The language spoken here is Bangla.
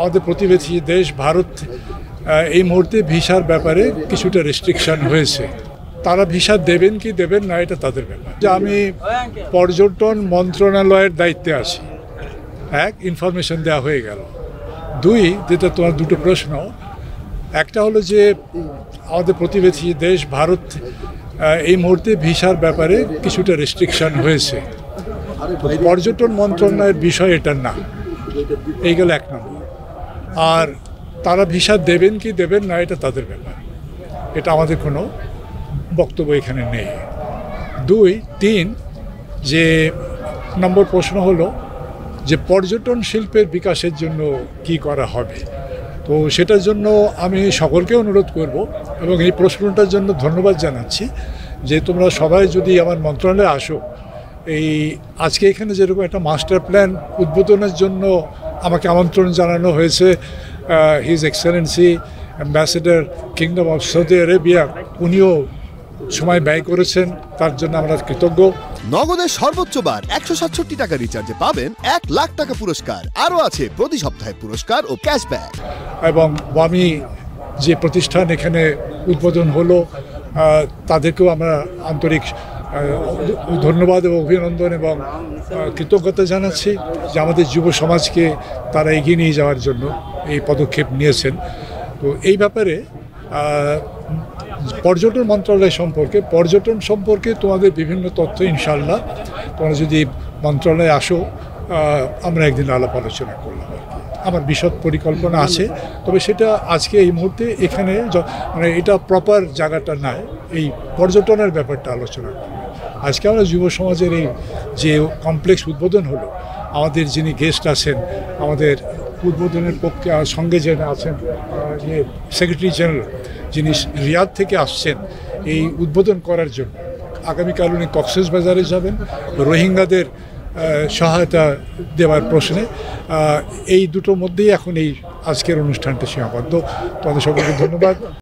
আমাদের প্রতিবেশী দেশ ভারত এই মুহূর্তে ভিসার ব্যাপারে কিছুটা রেস্ট্রিকশন হয়েছে। তারা ভিসা দেবেন কি দেবেন না এটা তাদের ব্যাপার। যে আমি পর্যটন মন্ত্রণালয়ের দায়িত্বে আছি, এক ইনফরমেশন দেওয়া হয়ে গেল। দুই, যেটা তোমার দুটো প্রশ্ন, একটা হলো যে আমাদের প্রতিবেশী দেশ ভারত এই মুহূর্তে ভিসার ব্যাপারে কিছুটা রেস্ট্রিকশন হয়েছে। পর্যটন মন্ত্রণালয়ের বিষয় এটা না, এই গেল এক নম্বর। আর তারা ভিসা দেবেন কি দেবেন না এটা তাদের ব্যাপার, এটা আমাদের কোনো বক্তব্য এখানে নেই। দুই, তিন, যে নম্বর প্রশ্ন হলো যে পর্যটন শিল্পের বিকাশের জন্য কি করা হবে। তো সেটার জন্য আমি সকলকে অনুরোধ করব এবং এই প্রশ্নটার জন্য ধন্যবাদ জানাচ্ছি যে তোমরা সবাই যদি আমার মন্ত্রণালয়ে আসো, এই আজকে এখানে যেরকম একটা মাস্টার প্ল্যান উদ্বোধনের জন্য আমাকে আমন্ত্রণ জানানো হয়েছে, his Excellency ambassador kingdom of Saudi Arabia, উনিও সময় ব্যয় করেছেন, তার জন্য আমরা কৃতজ্ঞ। নগদের সর্বোচ্চ বার 167 টাকা রিচার্জে পাবেন 1 লাখ টাকা পুরস্কার। আরও আছে প্রতি সপ্তাহে পুরস্কার ও ক্যাশব্যাক। এবং আমি যে প্রতিষ্ঠান এখানে উদ্বোধন হলো তাদেরকেও আমরা আন্তরিক ধন্যবাদ এবং অভিনন্দন এবং কৃতজ্ঞতা জানাচ্ছি যে আমাদের যুব সমাজকে তারা এগিয়ে নিয়ে যাওয়ার জন্য এই পদক্ষেপ নিয়েছেন। তো এই ব্যাপারে পর্যটন মন্ত্রণালয় পর্যটন সম্পর্কে তোমাদের বিভিন্ন তথ্য ইনশাল্লাহ তোমরা যদি মন্ত্রণালয়ে আসো আমরা একদিন আলাপ আলোচনা করলাম। আমার বিশদ পরিকল্পনা আছে, তবে সেটা আজকে এই মুহূর্তে এখানে মানে এটা প্রপার জায়গাটা নয় এই পর্যটনের ব্যাপারটা আলোচনা করব। আজকে আমরা যুব সমাজের এই যে কমপ্লেক্স উদ্বোধন হলো, আমাদের যিনি গেস্ট আছেন, আমাদের উদ্বোধনের পক্ষে সঙ্গে যিনি আছেন সেক্রেটারি জেনারেল, যিনি রিয়াদ থেকে আসছেন এই উদ্বোধন করার জন্য। আগামীকাল উনি কক্সবাজারে যাবেন রোহিঙ্গাদের সহায়তা দেওয়ার প্রশ্নে। এই দুটোর মধ্যেই এখন এই আজকের অনুষ্ঠানটা সীমাবদ্ধ। তোমাদের সকলকে ধন্যবাদ।